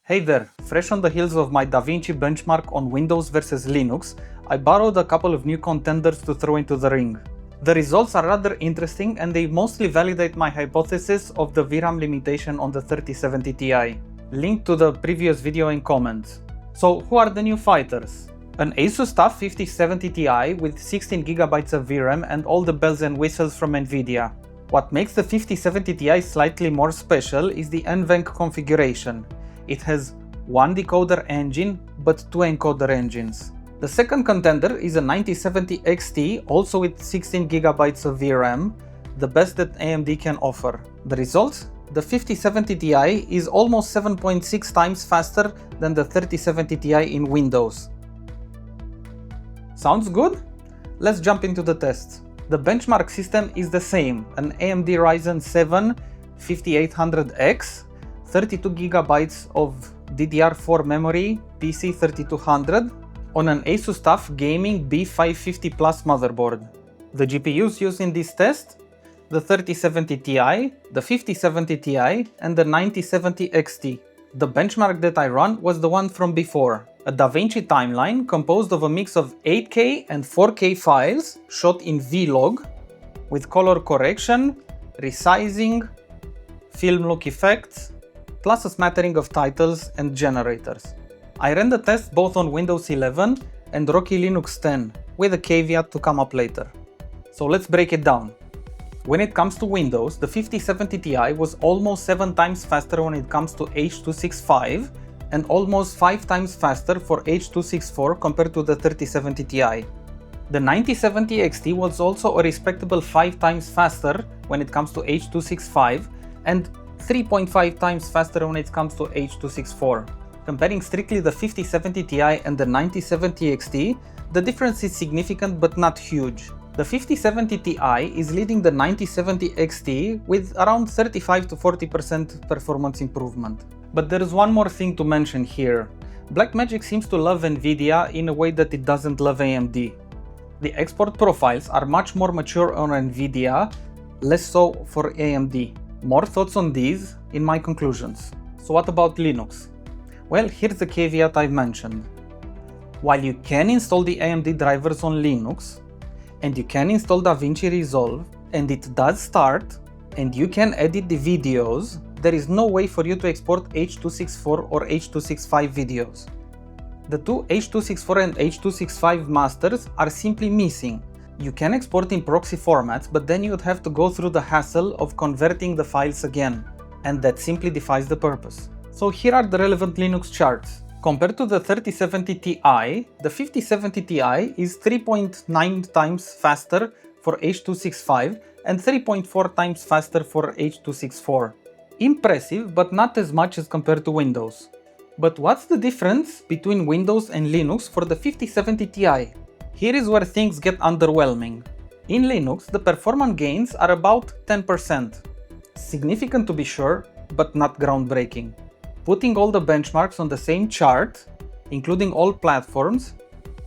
Hey there, fresh on the heels of my DaVinci benchmark on Windows versus Linux, I borrowed a couple of new contenders to throw into the ring. The results are rather interesting and they mostly validate my hypothesis of the VRAM limitation on the 3070 Ti. Link to the previous video in comments. So who are the new fighters? An Asus TUF 5070 Ti with 16GB of VRAM and all the bells and whistles from NVIDIA. What makes the 5070 Ti slightly more special is the NVENC configuration. It has one decoder engine, but two encoder engines. The second contender is a 9070 XT, also with 16GB of VRAM, the best that AMD can offer. The results? The 5070 Ti is almost 7.6 times faster than the 3070 Ti in Windows. Sounds good? Let's jump into the tests. The benchmark system is the same, an AMD Ryzen 7 5800X, 32GB of DDR4 memory, PC 3200, on an Asus TUF Gaming B550 Plus motherboard. The GPUs used in this test? The 3070 Ti, the 5070 Ti, and the 9070 XT. The benchmark that I ran was the one from before, a DaVinci timeline composed of a mix of 8K and 4K files shot in Vlog, with color correction, resizing, film look effects, plus a smattering of titles and generators. I ran the test both on Windows 11 and Rocky Linux 10, with a caveat to come up later. So let's break it down. When it comes to Windows, the 5070 Ti was almost 7 times faster when it comes to H.265 and almost 5 times faster for H.264 compared to the 3070 Ti. The 9070 XT was also a respectable 5 times faster when it comes to H.265 and 3.5 times faster when it comes to H.264. Comparing strictly the 5070 Ti and the 9070 XT, the difference is significant but not huge. The 5070 Ti is leading the 9070 XT with around 35 to 40% performance improvement. But there is one more thing to mention here. Blackmagic seems to love NVIDIA in a way that it doesn't love AMD. The export profiles are much more mature on NVIDIA, less so for AMD. More thoughts on these in my conclusions. So what about Linux? Well, here's the caveat I've mentioned. While you can install the AMD drivers on Linux, and you can install DaVinci Resolve, and it does start, and you can edit the videos, there is no way for you to export H.264 or H.265 videos. The two H.264 and H.265 masters are simply missing. You can export in proxy formats, but then you would have to go through the hassle of converting the files again, and that simply defies the purpose. So here are the relevant Linux charts. Compared to the 3070 Ti, the 5070 Ti is 3.9 times faster for H.265 and 3.4 times faster for H.264. Impressive, but not as much as compared to Windows. But what's the difference between Windows and Linux for the 5070 Ti? Here is where things get underwhelming. In Linux, the performance gains are about 10%. Significant to be sure, but not groundbreaking. Putting all the benchmarks on the same chart, including all platforms,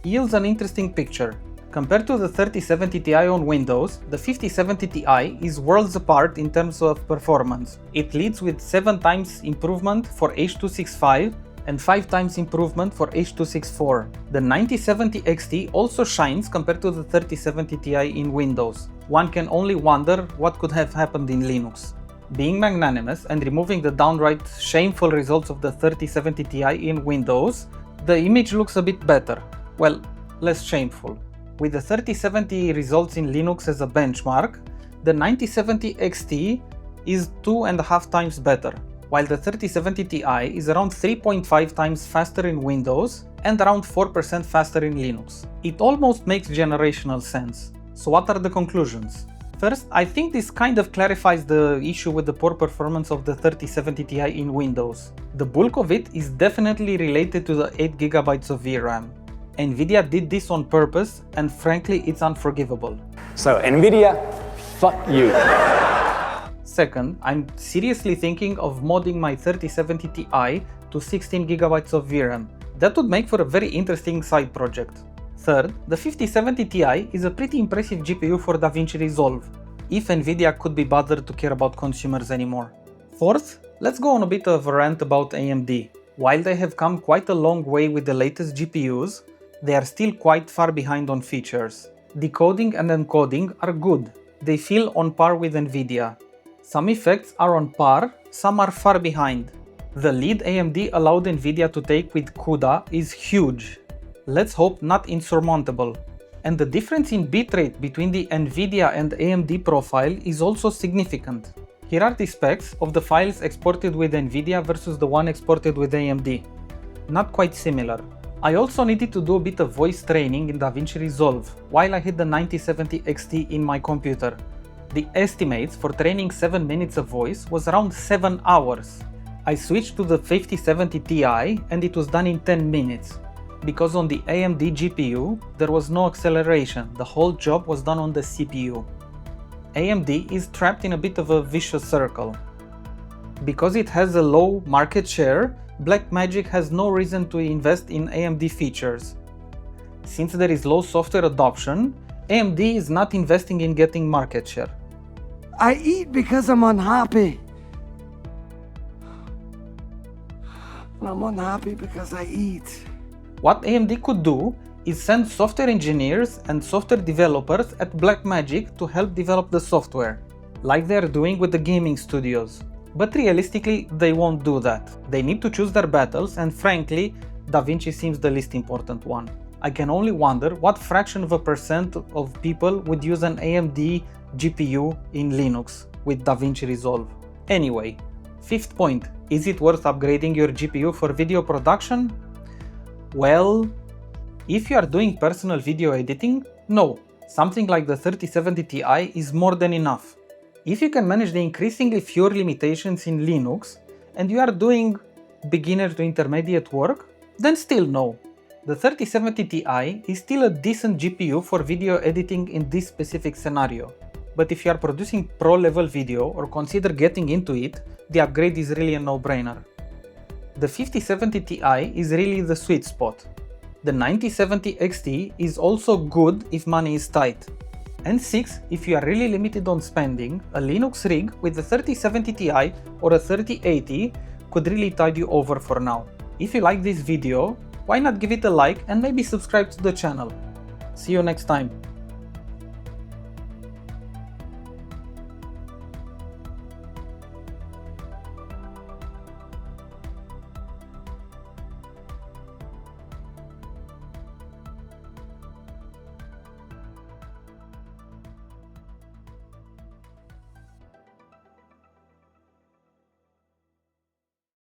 yields an interesting picture. Compared to the 3070 Ti on Windows, the 5070 Ti is worlds apart in terms of performance. It leads with 7 times improvement for H.265 and 5 times improvement for H.264. The 9070 XT also shines compared to the 3070 Ti in Windows. One can only wonder what could have happened in Linux. Being magnanimous and removing the downright shameful results of the 3070 Ti in Windows, the image looks a bit better. Well, less shameful. With the 3070 results in Linux as a benchmark, the 9070 XT is 2.5 times better, while the 3070 Ti is around 3.5 times faster in Windows and around 4% faster in Linux. It almost makes generational sense. So what are the conclusions? First, I think this kind of clarifies the issue with the poor performance of the 3070 Ti in Windows. The bulk of it is definitely related to the 8GB of VRAM. NVIDIA did this on purpose, and frankly, it's unforgivable. So NVIDIA, fuck you. Second, I'm seriously thinking of modding my 3070 Ti to 16GB of VRAM. That would make for a very interesting side project. Third, the 5070 Ti is a pretty impressive GPU for DaVinci Resolve, if NVIDIA could be bothered to care about consumers anymore. Fourth, let's go on a bit of a rant about AMD. While they have come quite a long way with the latest GPUs, they are still quite far behind on features. Decoding and encoding are good. They feel on par with NVIDIA. Some effects are on par, some are far behind. The lead AMD allowed NVIDIA to take with CUDA is huge. Let's hope not insurmountable. And the difference in bitrate between the NVIDIA and AMD profile is also significant. Here are the specs of the files exported with NVIDIA versus the one exported with AMD. Not quite similar. I also needed to do a bit of voice training in DaVinci Resolve while I had the 9070 XT in my computer. The estimates for training 7 minutes of voice was around 7 hours. I switched to the 5070 Ti and it was done in 10 minutes. Because on the AMD GPU, there was no acceleration, the whole job was done on the CPU. AMD is trapped in a bit of a vicious circle. Because it has a low market share, Blackmagic has no reason to invest in AMD features. Since there is low software adoption, AMD is not investing in getting market share. I eat because I'm unhappy. I'm unhappy because I eat. What AMD could do is send software engineers and software developers at Blackmagic to help develop the software, like they are doing with the gaming studios. But realistically, they won't do that. They need to choose their battles, and frankly, DaVinci seems the least important one. I can only wonder what fraction of a percent of people would use an AMD GPU in Linux with DaVinci Resolve. Anyway, fifth point, is it worth upgrading your GPU for video production? Well, if you are doing personal video editing, no. Something like the 3070 Ti is more than enough. If you can manage the increasingly fewer limitations in Linux and you are doing beginner to intermediate work, then still no. The 3070 Ti is still a decent GPU for video editing in this specific scenario. But if you are producing pro-level video or consider getting into it, the upgrade is really a no-brainer. The 5070 Ti is really the sweet spot. The 9070 XT is also good if money is tight. And 6, if you are really limited on spending, a Linux rig with a 3070 Ti or a 3080 could really tide you over for now. If you like this video, why not give it a like and maybe subscribe to the channel. See you next time.